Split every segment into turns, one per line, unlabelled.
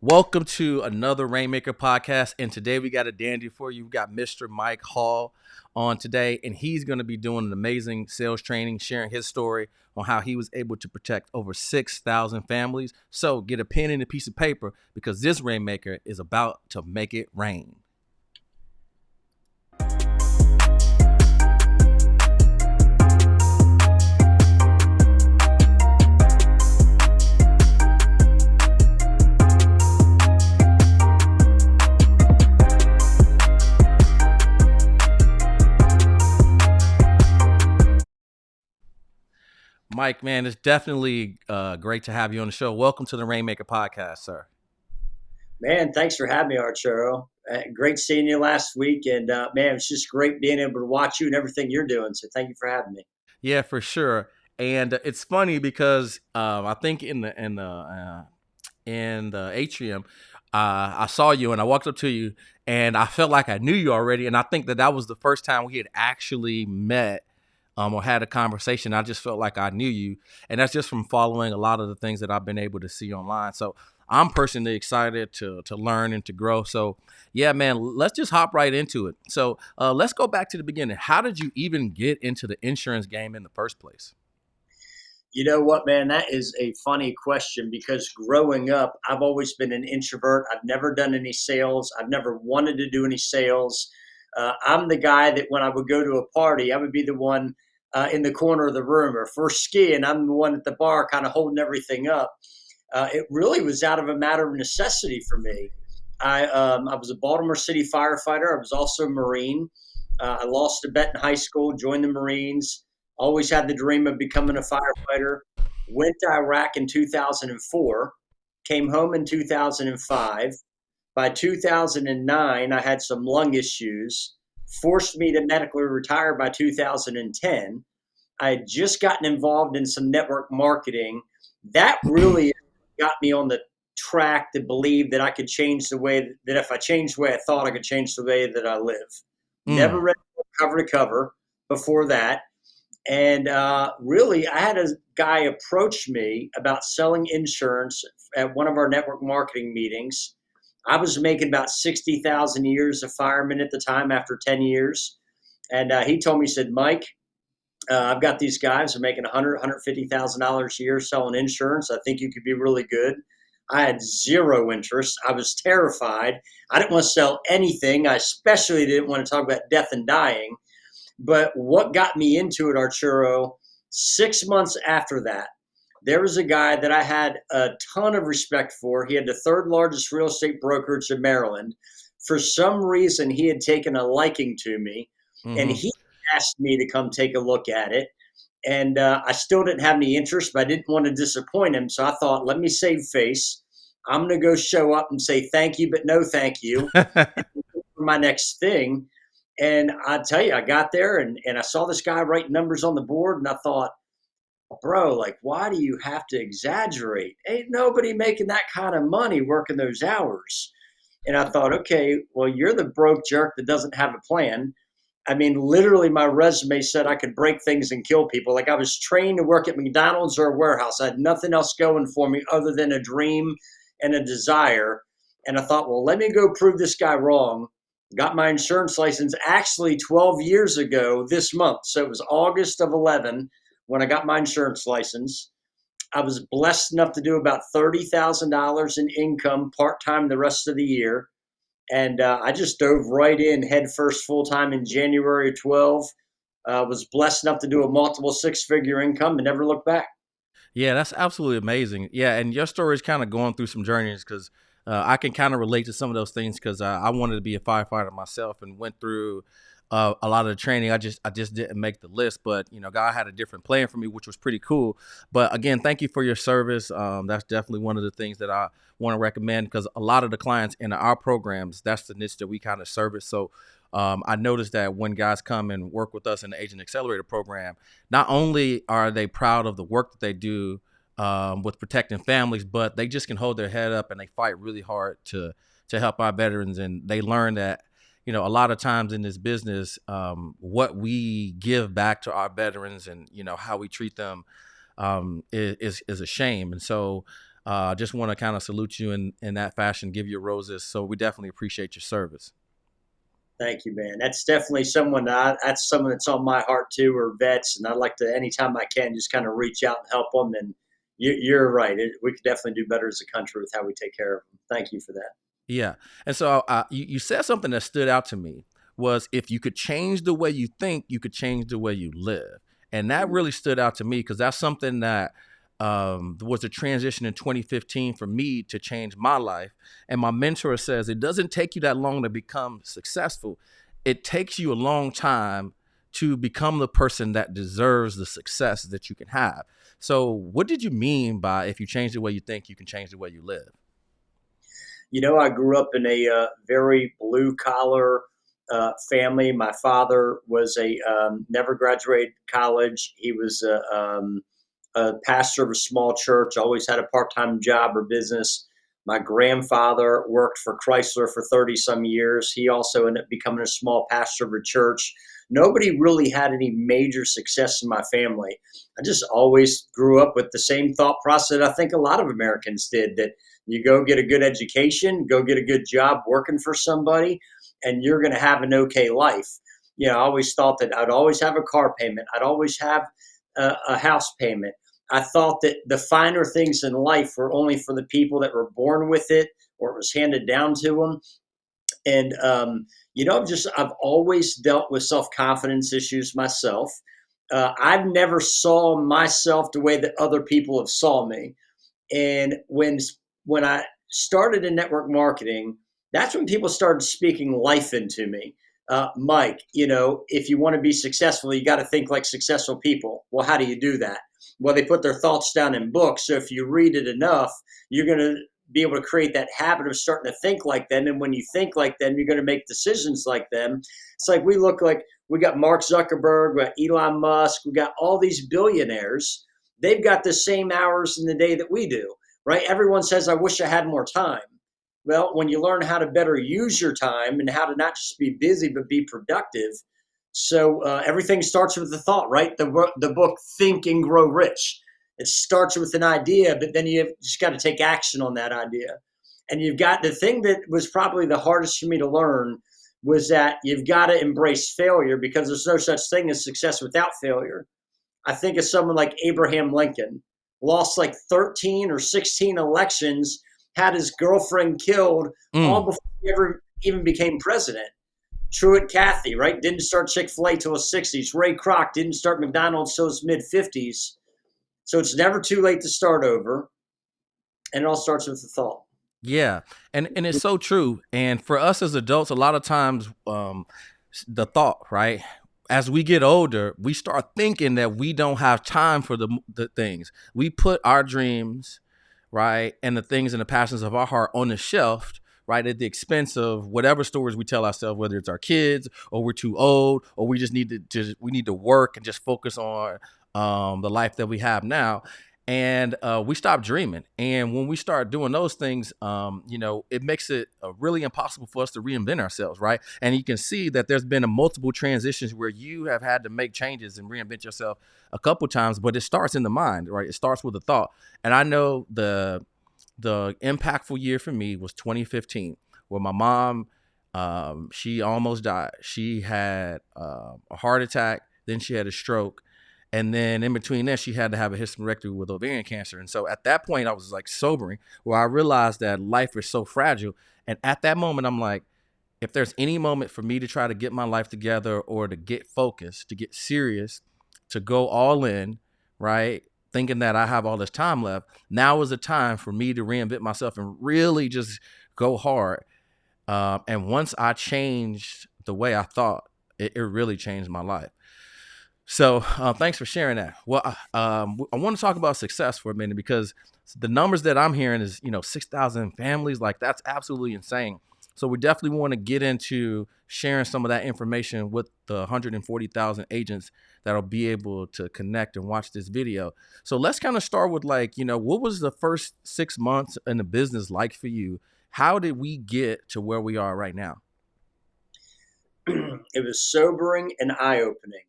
Welcome to another Rainmaker podcast. And today we got a dandy for you. We got Mr. Mike Hall on today, and he's going to be doing an amazing sales training, sharing his story on how he was able to protect over 6,000 families. So get a pen and a piece of paper because this Rainmaker is about to make it rain. Mike, man, it's definitely great to have you on the show. Welcome to the Rainmaker podcast, sir.
Man, thanks for having me, Arturo. Great seeing you last week, and man, it's just great being able to watch you and everything you're doing. So thank you for having me.
Yeah, for sure. And it's funny because I think in the atrium, I saw you and I walked up to you and I felt like I knew you already. And I think that was the first time we had actually met or had a conversation. I just felt like I knew you. And that's just from following a lot of the things that I've been able to see online. So I'm personally excited to learn and to grow. So yeah, man, let's just hop right into it. So let's go back to the beginning. How did you even get into the insurance game in the first place?
You know what, man? That is a funny question because growing up, I've always been an introvert. I've never done any sales. I've never wanted to do any sales. I'm the guy that when I would go to a party, I would be the one in the corner of the room, or if we're skiing, I'm the one at the bar kind of holding everything up. It really was out of a matter of necessity for me. I was a Baltimore City firefighter. I was also a Marine. I lost a bet in high school, joined the Marines. Always had the dream of becoming a firefighter. Went to Iraq in 2004. Came home in 2005. By 2009, I had some lung issues. Forced me to medically retire by 2010. I had just gotten involved in some network marketing. That really got me on the track to believe that I could change the way that if I changed the way I thought, I could change the way that I live. Never
Mm.
read cover to cover before that. And really, I had a guy approach me about selling insurance at one of our network marketing meetings. I was making about 60,000 a year as a fireman at the time after 10 years. And he told me, he said, Mike, I've got these guys who are making $100,000, $150,000 a year selling insurance. I think you could be really good. I had zero interest. I was terrified. I didn't want to sell anything. I especially didn't want to talk about death and dying. But what got me into it, Arturo, 6 months after that, there was a guy that I had a ton of respect for. He had the third largest real estate brokerage in Maryland. For some reason, he had taken a liking to me, and
Hmm.
he asked me to come take a look at it. And I still didn't have any interest, but I didn't want to disappoint him. So I thought, let me save face. I'm going to go show up and say thank you, but no thank you for my next thing. And I tell you, I got there and I saw this guy writing numbers on the board, and I thought, bro, like, why do you have to exaggerate? Ain't nobody making that kind of money working those hours. And I thought, okay, well, you're the broke jerk that doesn't have a plan. I mean, literally, my resume said I could break things and kill people. Like I was trained to work at McDonald's or a warehouse. I had nothing else going for me other than a dream and a desire. And I thought, well, let me go prove this guy wrong. Got my insurance license actually 12 years ago this month. So it was August of 11 when I got my insurance license. I was blessed enough to do about $30,000 in income part time the rest of the year. And I just dove right in head first full time in January of 12. Was blessed enough to do a multiple six-figure income and never looked back.
Yeah, that's absolutely amazing. Yeah, and your story is kind of going through some journeys because I can kind of relate to some of those things because I wanted to be a firefighter myself and went through a lot of the training. I just didn't make the list, but God had a different plan for me, which was pretty cool. But again, thank you for your service. That's definitely one of the things that I want to recommend because a lot of the clients in our programs, that's the niche that we kind of service. So I noticed that when guys come and work with us in the Agent Accelerator program, not only are they proud of the work that they do with protecting families, but they just can hold their head up and they fight really hard to help our veterans. And they learn that a lot of times in this business, what we give back to our veterans and how we treat them is a shame. And so Just want to kind of salute you in that fashion, give you roses. So we definitely appreciate your service.
Thank you, man. That's definitely that's someone that's on my heart too, or vets. And I'd like to, anytime I can, just kind of reach out and help them. And you're right. We could definitely do better as a country with how we take care of them. Thank you for that.
Yeah. And so you said something that stood out to me was if you could change the way you think, you could change the way you live. And that really stood out to me because that's something that was a transition in 2015 for me to change my life. And my mentor says it doesn't take you that long to become successful. It takes you a long time to become the person that deserves the success that you can have. So what did you mean by if you change the way you think, you can change the way you live?
I grew up in a very blue collar family. My father was a never graduated college. He was a pastor of a small church, always had a part time job or business. My grandfather worked for Chrysler for 30 some years. He also ended up becoming a small pastor of a church. Nobody really had any major success in my family. I just always grew up with the same thought process I think a lot of Americans did, that you go get a good education, go get a good job working for somebody, and you're going to have an okay life. I always thought that I'd always have a car payment, I'd always have a house payment. I thought that the finer things in life were only for the people that were born with it or it was handed down to them. And I've always dealt with self confidence issues myself. I've never saw myself the way that other people have saw me. And when I started in network marketing, that's when people started speaking life into me. Mike, if you want to be successful, you got to think like successful people. Well, how do you do that? Well, they put their thoughts down in books. So if you read it enough, you're going to be able to create that habit of starting to think like them. And when you think like them, you're going to make decisions like them. It's like we got Mark Zuckerberg, we got Elon Musk, we got all these billionaires. They've got the same hours in the day that we do, right? Everyone says, I wish I had more time. Well, when you learn how to better use your time and how to not just be busy, but be productive. So everything starts with the thought, right? The book Think and Grow Rich. It starts with an idea, but then you just got to take action on that idea. And you've got the thing that was probably the hardest for me to learn was that you've got to embrace failure because there's no such thing as success without failure. I think of someone like Abraham Lincoln, lost like 13 or 16 elections, had his girlfriend killed all
Mm.
before he ever even became president. Truett Cathy, right? Didn't start Chick-fil-A till his 60s. Ray Kroc didn't start McDonald's till his mid 50s. So it's never too late to start over. And it all starts with the thought.
Yeah, and it's so true. And for us as adults, a lot of times, the thought, right? As we get older, we start thinking that we don't have time for the things. We put our dreams, right, and the things and the passions of our heart on the shelf, right, at the expense of whatever stories we tell ourselves, whether it's our kids or we're too old or we just need to we need to work and just focus on the life that we have now, and we stop dreaming. And when we start doing those things, it makes it really impossible for us to reinvent ourselves, right? And you can see that there's been a multiple transitions where you have had to make changes and reinvent yourself a couple times, but it starts in the mind, right? It starts with a thought. And I know the impactful year for me was 2015, where my mom, she almost died. She had a heart attack, then she had a stroke, and then in between that, she had to have a hysterectomy with ovarian cancer. And so at that point, I was like sobering, where I realized that life is so fragile. And at that moment, I'm like, if there's any moment for me to try to get my life together or to get focused, to get serious, to go all in, right? Thinking that I have all this time left, now is the time for me to reinvent myself and really just go hard. And once I changed the way I thought, it really changed my life. So thanks for sharing that. Well, I want to talk about success for a minute because the numbers that I'm hearing is, 6,000 families. Like that's absolutely insane. So we definitely want to get into sharing some of that information with the 140,000 agents that'll be able to connect and watch this video. So let's kind of start with what was the first 6 months in the business like for you? How did we get to where we are right now?
It was sobering and eye opening.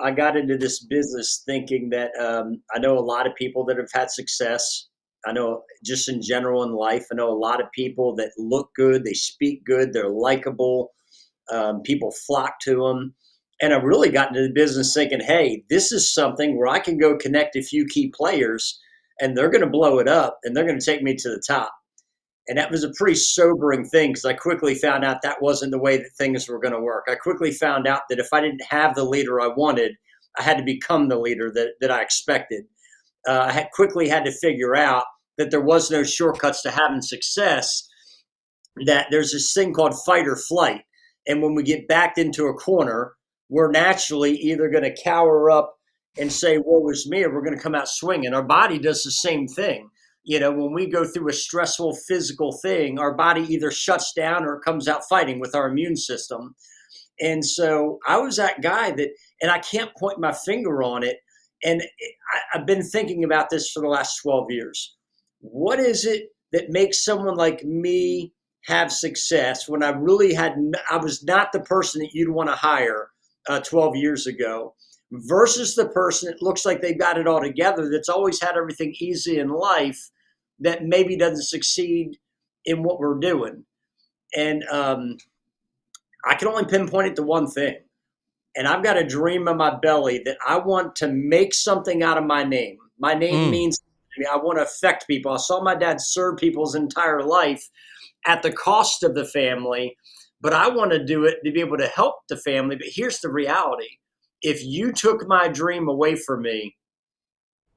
I got into this business thinking that I know a lot of people that have had success. I know just in general in life, I know a lot of people that look good, they speak good, they're likable, people flock to them. And I really got into the business thinking, hey, this is something where I can go connect a few key players and they're going to blow it up and they're going to take me to the top. And that was a pretty sobering thing because I quickly found out that wasn't the way that things were going to work. I quickly found out that if I didn't have the leader I wanted, I had to become the leader that I expected. I had quickly had to figure out that there was no shortcuts to having success, that there's this thing called fight or flight. And when we get backed into a corner, we're naturally either going to cower up and say, woe is me, or we're going to come out swinging. Our body does the same thing. When we go through a stressful physical thing, our body either shuts down or it comes out fighting with our immune system. And so I was that guy that, and I can't point my finger on it. And I've been thinking about this for the last 12 years. What is it that makes someone like me have success when I was not the person that you'd want to hire 12 years ago versus the person that looks like they've got it all together, that's always had everything easy in life, that maybe doesn't succeed in what we're doing. And I can only pinpoint it to one thing. And I've got a dream in my belly that I want to make something out of my name. My name
Mm,
means I want to affect people. I saw my dad serve people's entire life at the cost of the family, but I want to do it to be able to help the family. But here's the reality: if you took my dream away from me,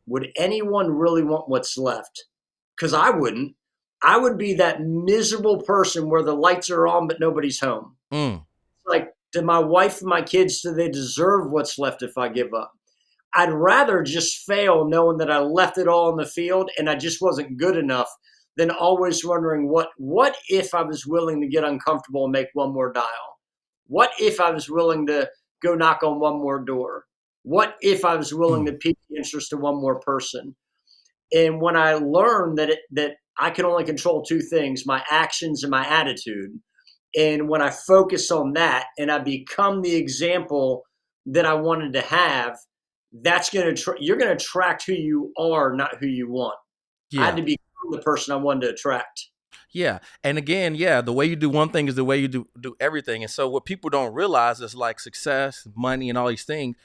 would anyone really want what's left? Because I wouldn't. I would be that miserable person where the lights are on, but nobody's home.
mm,
Like, do my wife and my kids, do they deserve what's left if I give up? I'd rather just fail knowing that I left it all on the field and I just wasn't good enough than always wondering what if I was willing to get uncomfortable and make one more dial? What if I was willing to go knock on one more door? What if I was willing
mm.
to pique the interest of one more person? And when I learned that I can only control two things, my actions and my attitude, and when I focus on that and I become the example that I wanted to have, that's you're going to attract who you are, not who you want. I had
Yeah.
to become the person I wanted to attract.
Yeah. And again, yeah, the way you do one thing is the way you do everything. And so what people don't realize is like success, money, and all these things,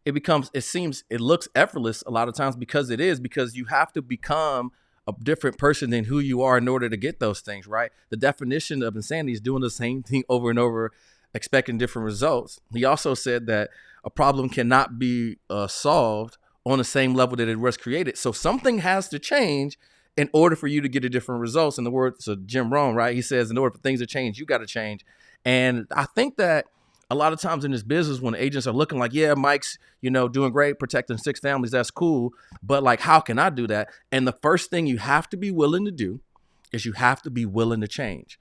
it looks effortless a lot of times because it is, because you have to become a different person than who you are in order to get those things, right? The definition of insanity is doing the same thing over and over, expecting different results. He also said that a problem cannot be solved on the same level that it was created. So something has to change in order for you to get a different results. In the words of Jim Rohn, right? He says, in order for things to change, you got to change. And I think that a lot of times in this business, when agents are looking like, yeah, Mike's, doing great, protecting 6 families, that's cool. But like, how can I do that? And the first thing you have to be willing to do is you have to be willing to change.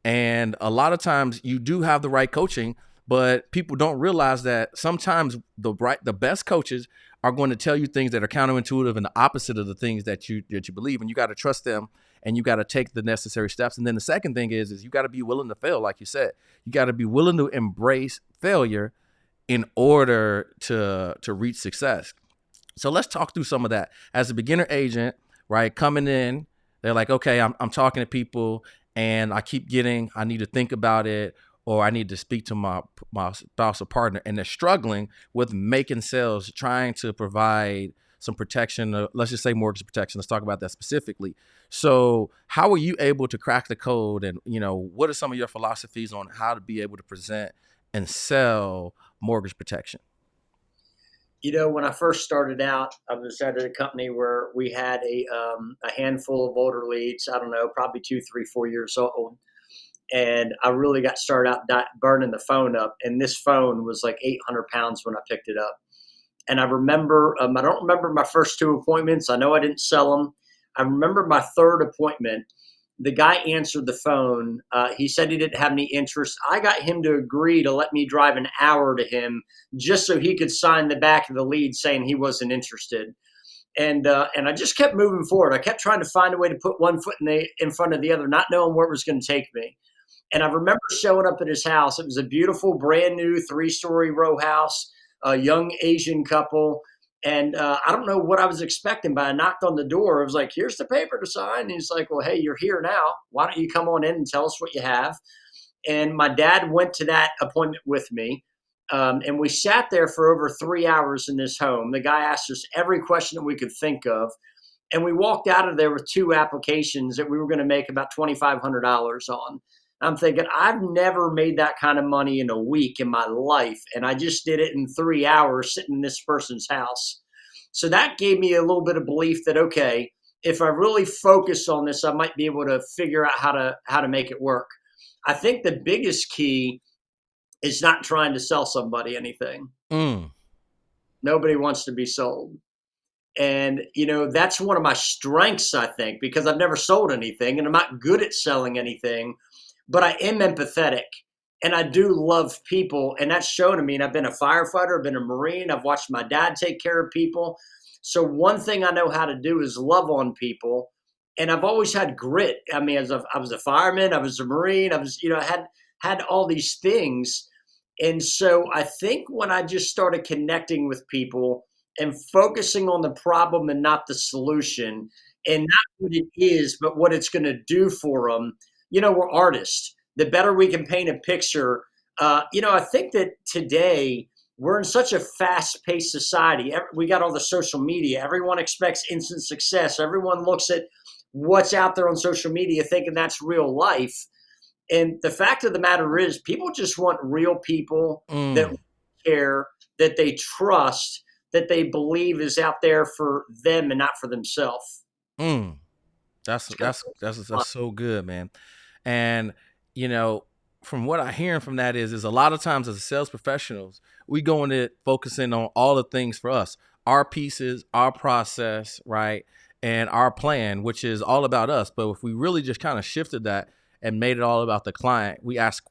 And a lot of times you do have the right coaching, but people don't realize that sometimes the best coaches are going to tell you things that are counterintuitive and the opposite of the things that you believe, and you got to trust them and you got to take the necessary steps. And then the second thing is you got to be willing to fail, like you said. You got to be willing to embrace failure in order to reach success. So let's talk through some of that. As a beginner agent, right, coming in, they're like, okay, I'm talking to people and I need to think about it, or I need to speak to my spouse or partner, and they're struggling with making sales, trying to provide some protection, let's just say mortgage protection. Let's talk about that specifically. So how are you able to crack the code, and what are some of your philosophies on how to be able to present and sell mortgage protection?
When I first started out, I was at a company where we had a handful of older leads. I don't know, probably 2, 3, 4 years old, and I really got started out burning the phone up. And this phone was like 800 pounds when I picked it up. And I remember, I don't remember my first two appointments. I know I didn't sell them. I remember my third appointment. The guy answered the phone. He said he didn't have any interest. I got him to agree to let me drive an hour to him just so he could sign the back of the lead saying he wasn't interested. And I just kept moving forward. I kept trying to find a way to put one foot in front of the other, not knowing where it was going to take me. And I remember showing up at his house. It was a beautiful, brand new 3-story row house, a young Asian couple. And I don't know what I was expecting, but I knocked on the door. I was like, here's the paper to sign. And he's like, well, hey, you're here now. Why don't you come on in and tell us what you have? And my dad went to that appointment with me. And we sat there for over 3 hours in this home. The guy asked us every question that we could think of. And we walked out of there with two applications that we were going to make about $2,500 on. I'm thinking, I've never made that kind of money in a week in my life. And I just did it in 3 hours sitting in this person's house. So that gave me a little bit of belief that, okay, if I really focus on this, I might be able to figure out how to make it work. I think the biggest key is not trying to sell somebody anything.
Mm.
Nobody wants to be sold. And, that's one of my strengths, I think, because I've never sold anything and I'm not good at selling anything, but I am empathetic and I do love people. And that's shown to me. And I've been a firefighter, I've been a Marine, I've watched my dad take care of people. So one thing I know how to do is love on people. And I've always had grit. I mean, I was a fireman, I was a Marine, I was, I had all these things. And so I think when I just started connecting with people and focusing on the problem and not the solution, and not what it is, but what it's going to do for them, we're artists. The better we can paint a picture, I think that today we're in such a fast paced society. We got all the social media. Everyone expects instant success. Everyone looks at what's out there on social media thinking that's real life. And the fact of the matter is, people just want real people that
Mm.
care, that they trust, that they believe is out there for them and not for themselves.
Mm. That's
It's kind
that's that's
of
that's so good, man. And you know, from what I hearing from that is a lot of times as sales professionals, we go into it focusing on all the things for us, our pieces, our process, right, and our plan, which is all about us. But if we really just kind of shifted that and made it all about the client, we ask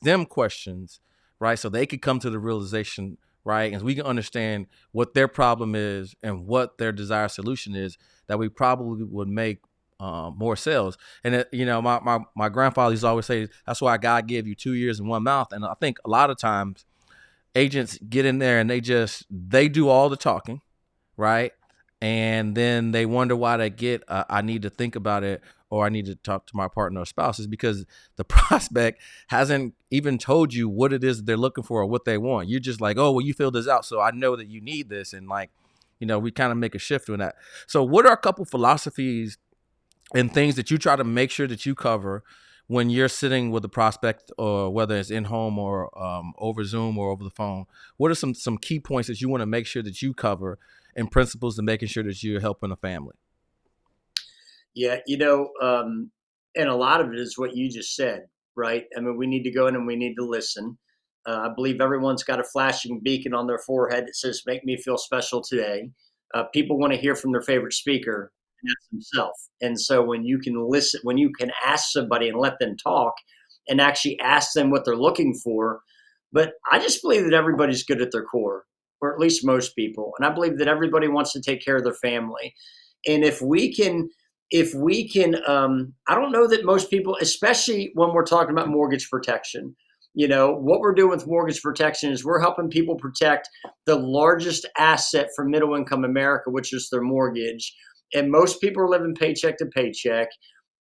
them questions, right, so they could come to the realization, right, and we can understand what their problem is and what their desired solution is, that we probably would make more sales. And my grandfather used to always say, that's why God gave you 2 ears and one mouth. And I think a lot of times agents get in there and they do all the talking, right? And then they wonder why they get, I need to think about it, or I need to talk to my partner or spouse, is because the prospect hasn't even told you what it is that they're looking for or what they want. You're just like, oh, well, you filled this out, so I know that you need this. And like, we kind of make a shift in that. So what are a couple philosophies and things that you try to make sure that you cover when you're sitting with a prospect, or whether it's in home or over Zoom or over the phone? What are some key points that you want to make sure that you cover, and principles to making sure that you're helping a family?
Yeah, and a lot of it is what you just said, right? I mean, we need to go in and we need to listen. I believe everyone's got a flashing beacon on their forehead that says, "Make me feel special today." People want to hear from their favorite speaker, and that's themselves. And so when you can listen, when you can ask somebody and let them talk, and actually ask them what they're looking for. But I just believe that everybody's good at their core, or at least most people, and I believe that everybody wants to take care of their family. And if we can I don't know that most people, especially when we're talking about mortgage protection, what we're doing with mortgage protection is we're helping people protect the largest asset for middle income America, which is their mortgage. And most people are living paycheck to paycheck.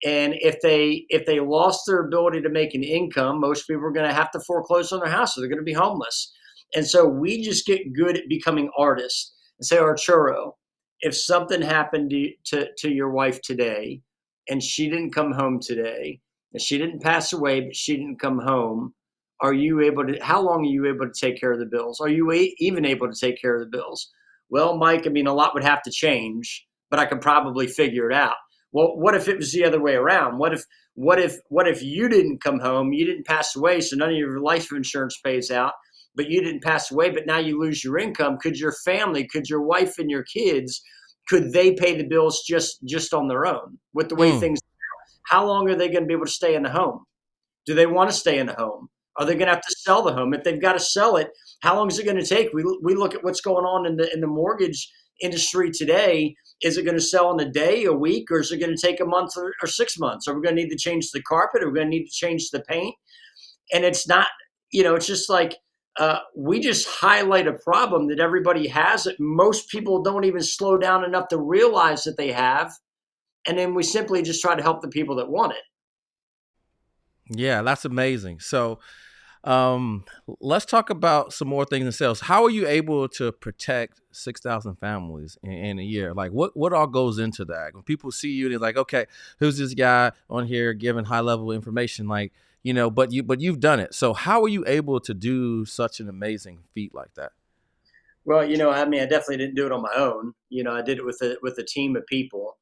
And if they lost their ability to make an income, most people are going to have to foreclose on their house, or they're going to be homeless. And so we just get good at becoming artists and say, Arturo, if something happened to your wife today and she didn't come home today, and she didn't pass away, but she didn't come home, how long are you able to take care of the bills? Are you even able to take care of the bills? Well, Mike, I mean, a lot would have to change, but I could probably figure it out. Well, what if it was the other way around? What if you didn't come home, you didn't pass away, so none of your life insurance pays out, but you didn't pass away, but now you lose your income? Could your family, could your wife and your kids, could they pay the bills just on their own with the way
Mm.
things? How long are they going to be able to stay in the home? Do they want to stay in the home? Are they going to have to sell the home? If they've got to sell it, how long is it going to take? We look at what's going on in the mortgage industry today. Is it going to sell in a day, a week, or is it going to take a month or 6 months? Are we going to need to change the carpet? Are we going to need to change the paint? And it's not, it's just like, we just highlight a problem that everybody has that most people don't even slow down enough to realize that they have. And then we simply just try to help the people that want it.
Yeah, that's amazing. So, um, let's talk about some more things in sales. How are you able to protect 6,000 families in a year? Like, what all goes into that? When people see you, they're like, okay, who's this guy on here giving high level information? Like, but you've done it. So, how are you able to do such an amazing feat like that?
Well, I mean, I definitely didn't do it on my own. I did it with a team of people.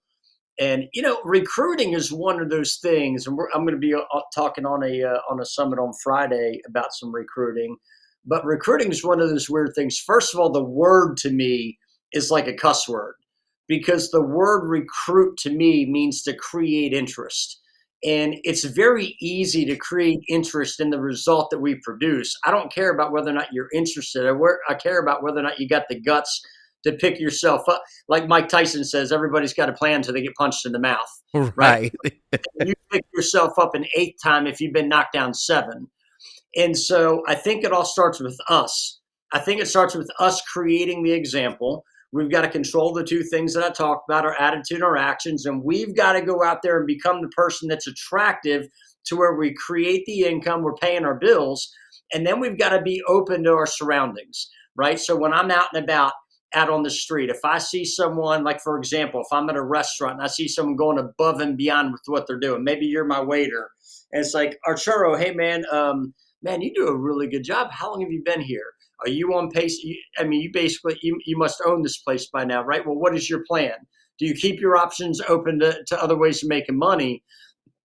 And recruiting is one of those things, and I'm going to be talking on a summit on Friday about some recruiting. But recruiting is one of those weird things. First of all, the word to me is like a cuss word because the word recruit to me means to create interest. And it's very easy to create interest in the result that we produce. I don't care about whether or not you're interested. I care about whether or not you got the guts to pick yourself up. Like Mike Tyson says, everybody's got a plan until they get punched in the mouth, right?
Right.
You pick yourself up an eighth time if you've been knocked down seven. And so I think it all starts with us. I think it starts with us creating the example. We've got to control the two things that I talked about, our attitude, our actions, and we've got to go out there and become the person that's attractive to where we create the income, we're paying our bills, and then we've got to be open to our surroundings, right? So when I'm out and about, out on the street, if I see someone, like for example, if I'm at a restaurant and I see someone going above and beyond with what they're doing, maybe you're my waiter, and it's like, Arturo, hey man, man, you do a really good job. How long have you been here? Are you on pace? I mean, you must own this place by now, right? Well, what is your plan? Do you keep your options open to other ways of making money?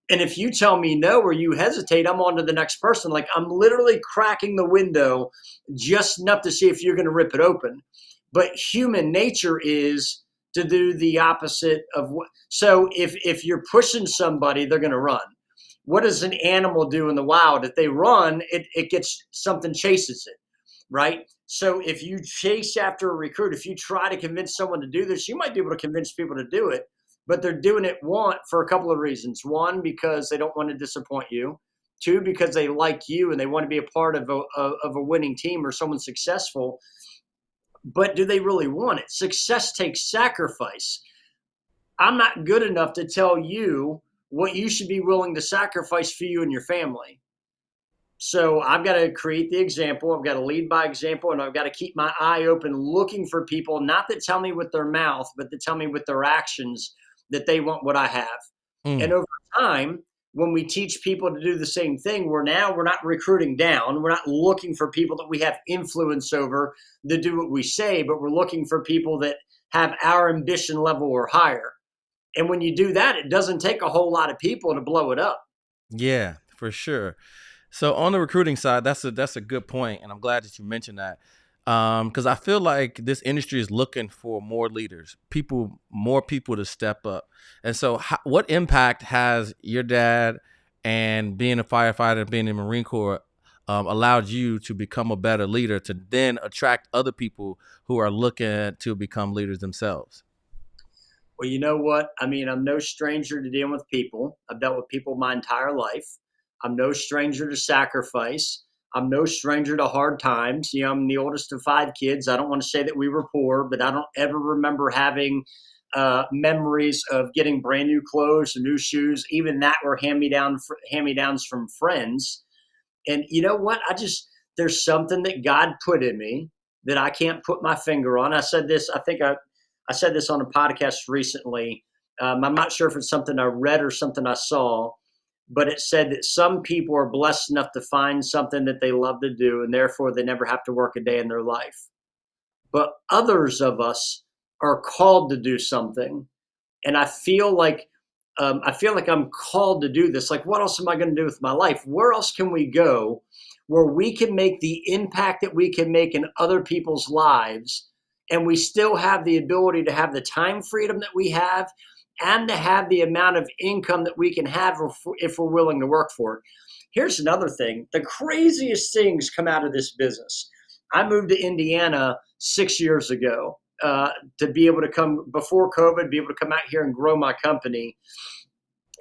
And if you tell me no or you hesitate, I'm on to the next person. Like I'm literally cracking the window just enough to see if you're going to rip it open. But human nature is to do the opposite of what. So if you're pushing somebody, they're going to run. What does an animal do in the wild? If they run, it gets something chases it, right? So if you chase after a recruit, if you try to convince someone to do this, you might be able to convince people to do it, but they're doing it for a couple of reasons. One, because they don't want to disappoint you. Two, because they like you and they want to be a part of a winning team or someone successful. But do they really want it? Success takes sacrifice. I'm not good enough to tell you what you should be willing to sacrifice for you and your family. So I've got to create the example. I've got to lead by example, and I've got to keep my eye open, looking for people, not that tell me with their mouth, but that tell me with their actions that they want what I have. And
Mm,
over time, when we teach people to do the same thing, we're not recruiting down. We're not looking for people that we have influence over to do what we say, but we're looking for people that have our ambition level or higher. And when you do that, it doesn't take a whole lot of people to blow it up.
yeah, for sure. So on the recruiting side, that's a good point, and I'm glad that you mentioned that because I feel like this industry is looking for more leaders, more people to step up. And so, what impact has your dad and being a firefighter, being in the Marine Corps, allowed you to become a better leader to then attract other people who are looking to become leaders themselves?
Well, you know what? I mean, I'm no stranger to dealing with people. I've dealt with people my entire life. I'm no stranger to sacrifice. I'm no stranger to hard times. I'm the oldest of five kids. I don't want to say that we were poor, but I don't ever remember having memories of getting brand new clothes or new shoes. Even that were hand me downs from friends. And you know what? There's something that God put in me that I can't put my finger on. I said this, I said this on a podcast recently. I'm not sure if it's something I read or something I saw, but it said that some people are blessed enough to find something that they love to do, and therefore they never have to work a day in their life. But others of us are called to do something, and I feel like I'm called to do this. Like, what else am I going to do with my life? Where else can we go where we can make the impact that we can make in other people's lives, and we still have the ability to have the time freedom that we have, and to have the amount of income that we can have if we're willing to work for it. Here's another thing: the craziest things come out of this business. I moved to Indiana 6 years ago to be able to come before COVID, be able to come out here and grow my company.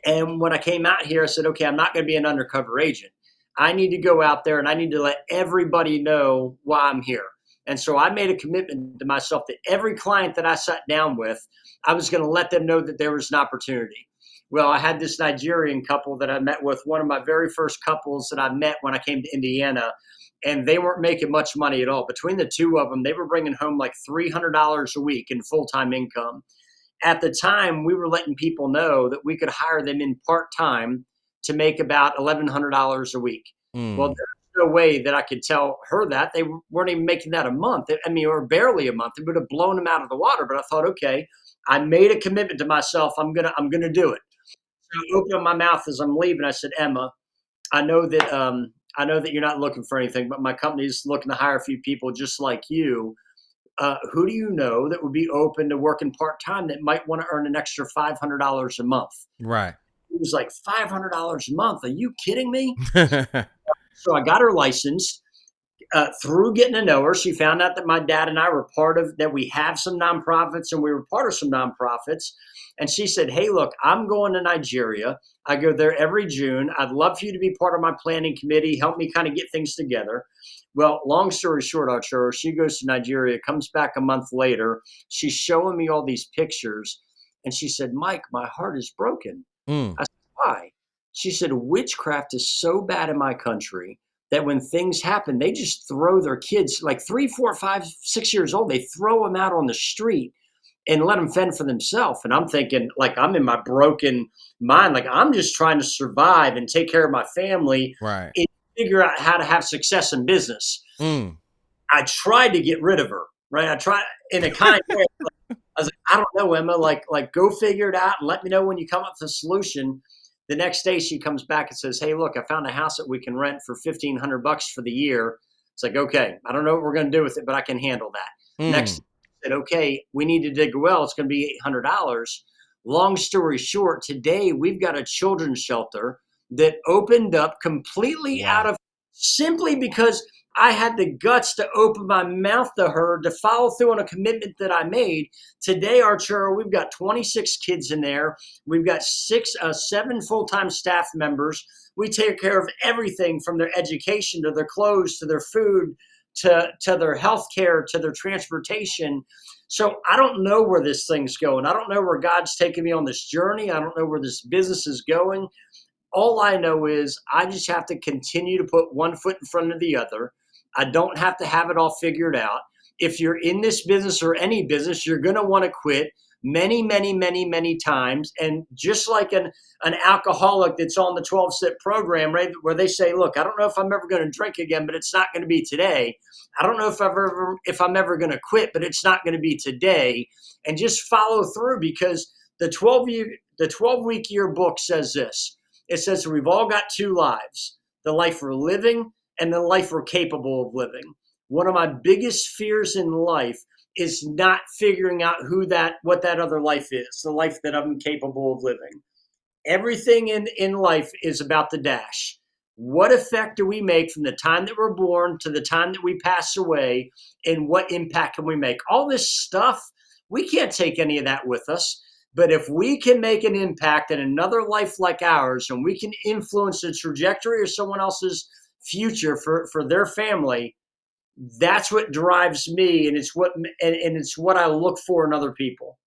And when I came out here, I said, okay, I'm not going to be an undercover agent. I need to go out there and I need to let everybody know why I'm here. And so I made a commitment to myself that every client that I sat down with, I was going to let them know that there was an opportunity. Well, I had this Nigerian couple that I met with, one of my very first couples that I met when I came to Indiana, and they weren't making much money at all. Between the two of them, they were bringing home like $300 a week in full time income. At the time, we were letting people know that we could hire them in part time to make about $1,100 a week. Well,
Mm.
there's no way that I could tell her that they weren't even making that a month. I mean, or barely a month. It would have blown them out of the water. But I thought, okay, I made a commitment to myself. I'm gonna do it. So I opened up my mouth as I'm leaving. I said, Emma, I know that you're not looking for anything, but my company's looking to hire a few people just like you. Who do you know that would be open to working part time that might want to earn an extra $500 a month?
Right.
It was like $500 a month. Are you kidding me? So I got her licensed through getting to know her. She found out that my dad and I were part of that. We have some nonprofits and we were part of some nonprofits. And she said, hey, look, I'm going to Nigeria. I go there every June. I'd love for you to be part of my planning committee, help me kind of get things together. Well, long story short, Arturo, she goes to Nigeria, comes back a month later. She's showing me all these pictures. And she said, Mike, my heart is broken.
Mm.
I said, why? She said, witchcraft is so bad in my country that when things happen, they just throw their kids like 3, 4, 5, 6 years old. They throw them out on the street and let them fend for themselves. And I'm thinking, like, I'm in my broken mind, like, I'm just trying to survive and take care of my family
Right.
and figure out how to have success in business.
Mm.
I tried to get rid of her, right? I tried in a kind way. I was like, I don't know, Emma. Like, go figure it out and let me know when you come up with a solution. The next day, she comes back and says, "Hey, look, I found a house that we can rent for $1,500 for the year." It's like, okay, I don't know what we're going to do with it, but I can handle that. Next,
Mm.
I said, okay, we need to dig a well. It's going to be $800. Long story short, today we've got a children's shelter that opened up completely out
Wow.
of simply because I had the guts to open my mouth to her to follow through on a commitment that I made. Today, Arturo, we've got 26 kids in there. We've got 7 full-time staff members. We take care of everything from their education to their clothes to their food to their health care to their transportation. So I don't know where this thing's going. I don't know where God's taking me on this journey. I don't know where this business is going. All I know is I just have to continue to put one foot in front of the other. I don't have to have it all figured out. If you're in this business or any business, you're going to want to quit many, many, many, many times. And just like an alcoholic that's on the 12-step program, right, where they say, look, I don't know if I'm ever going to drink again, but it's not going to be today. I don't know if I'm ever going to quit, but it's not going to be today. And just follow through because the 12-week year book says this. It says we've all got two lives, the life we're living and the life we're capable of living. One of my biggest fears in life is not figuring out what that other life is, the life that I'm capable of living. Everything in life is about the dash. What effect do we make from the time that we're born to the time that we pass away? And what impact can we make? All this stuff, we can't take any of that with us. But if we can make an impact in another life like ours and we can influence the trajectory of someone else's future for their family, that's what drives me and it's what I look for in other people.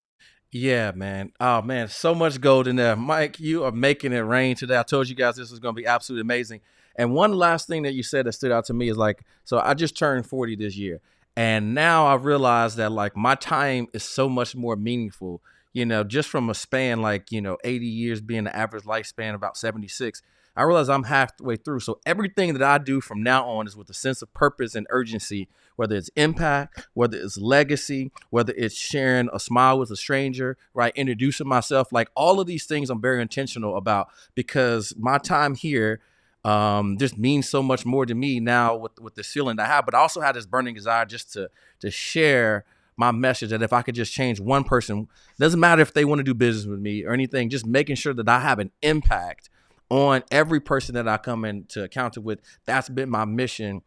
Yeah, man. Oh, man. So much gold in there. Mike, you are making it rain today. I told you guys this was going to be absolutely amazing. And one last thing that you said that stood out to me is like, so I just turned 40 this year. And now I've realized that like my time is so much more meaningful, just from a span like, 80 years being the average lifespan, about 76. I realize I'm halfway through. So everything that I do from now on is with a sense of purpose and urgency, whether it's impact, whether it's legacy, whether it's sharing a smile with a stranger, right? Introducing myself, like all of these things I'm very intentional about because my time here just means so much more to me now with the ceiling I have, but I also had this burning desire just to share my message that if I could just change one person, doesn't matter if they want to do business with me or anything, just making sure that I have an impact on every person that I come into encounter with. That's been my mission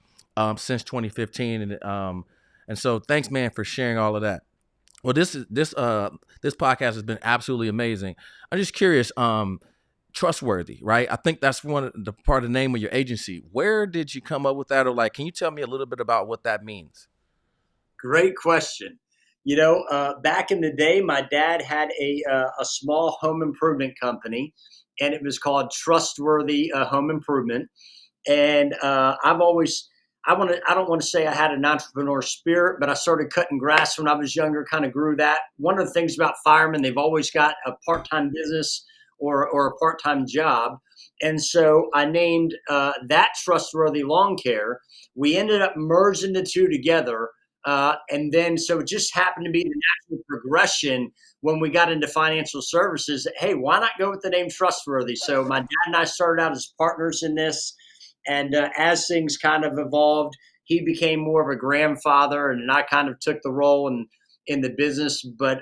since 2015, and so thanks, man, for sharing all of that. Well, this podcast has been absolutely amazing. I'm just curious. Trustworthy, right? I think that's one of the part of the name of your agency. Where did you come up with that? Or like, can you tell me a little bit about what that means?
Great question. Back in the day, my dad had a small home improvement company, and it was called Trustworthy Home Improvement. And I don't want to say I had an entrepreneur spirit, but I started cutting grass when I was younger, kind of grew that. One of the things about firemen, they've always got a part-time business or a part-time job. And so I named that Trustworthy Lawn Care. We ended up merging the two together. And then, so it just happened to be the natural progression when we got into financial services. That, hey, why not go with the name Trustworthy? So my dad and I started out as partners in this, and as things kind of evolved, he became more of a grandfather, and I kind of took the role in the business. But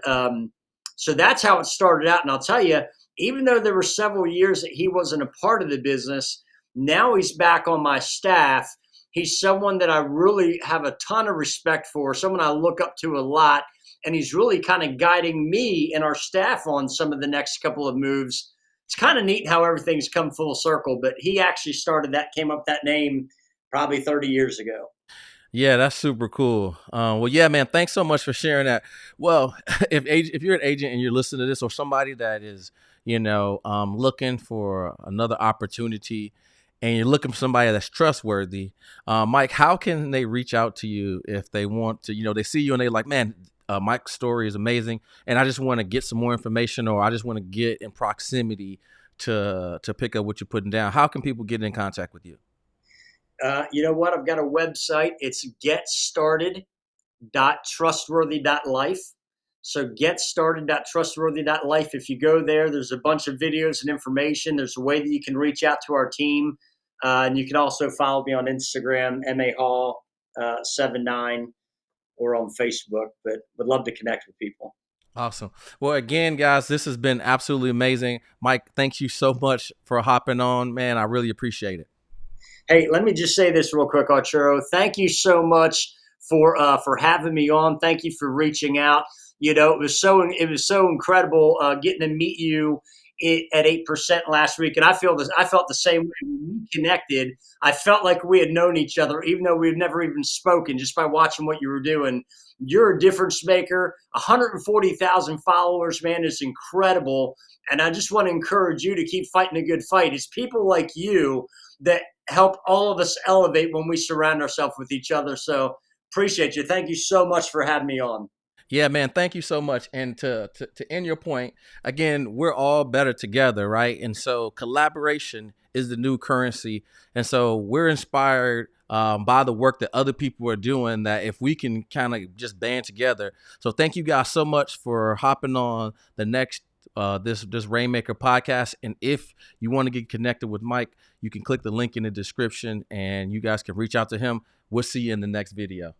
so that's how it started out. And I'll tell you, even though there were several years that he wasn't a part of the business, now he's back on my staff. He's someone that I really have a ton of respect for, someone I look up to a lot. And he's really kind of guiding me and our staff on some of the next couple of moves. It's kind of neat how everything's come full circle, but he actually started that, came up with that name probably 30 years ago.
Yeah, that's super cool. Well, yeah, man, thanks so much for sharing that. Well, if you're an agent and you're listening to this, or somebody that is, looking for another opportunity, and you're looking for somebody that's trustworthy, Mike, how can they reach out to you if they want to? They see you and they're like, man, Mike's story is amazing, and I just want to get some more information, or I just want to get in proximity to pick up what you're putting down. How can people get in contact with you?
You know what? I've got a website. It's getstarted.trustworthy.life. So getstarted.trustworthy.life. If you go there, there's a bunch of videos and information. There's a way that you can reach out to our team. And you can also follow me on Instagram, mahall 79, or on Facebook, but would love to connect with people.
Awesome. Well, again, guys, this has been absolutely amazing. Mike, thank you so much for hopping on, man. I really appreciate it.
Hey, let me just say this real quick, Arturo. Thank you so much for having me on. Thank you for reaching out. It was so incredible getting to meet you at 8% last week, and I feel this. I felt the same way when we connected. I felt like we had known each other, even though we've never even spoken, just by watching what you were doing. You're a difference maker. 140,000 followers, man, is incredible. And I just want to encourage you to keep fighting a good fight. It's people like you that help all of us elevate when we surround ourselves with each other. So appreciate you. Thank you so much for having me on.
Yeah, man, thank you so much. And to end your point, again, we're all better together, right? And so collaboration is the new currency. And so we're inspired by the work that other people are doing, that if we can kind of just band together. So thank you guys so much for hopping on the next this Rainmaker podcast. And if you want to get connected with Mike, you can click the link in the description and you guys can reach out to him. We'll see you in the next video.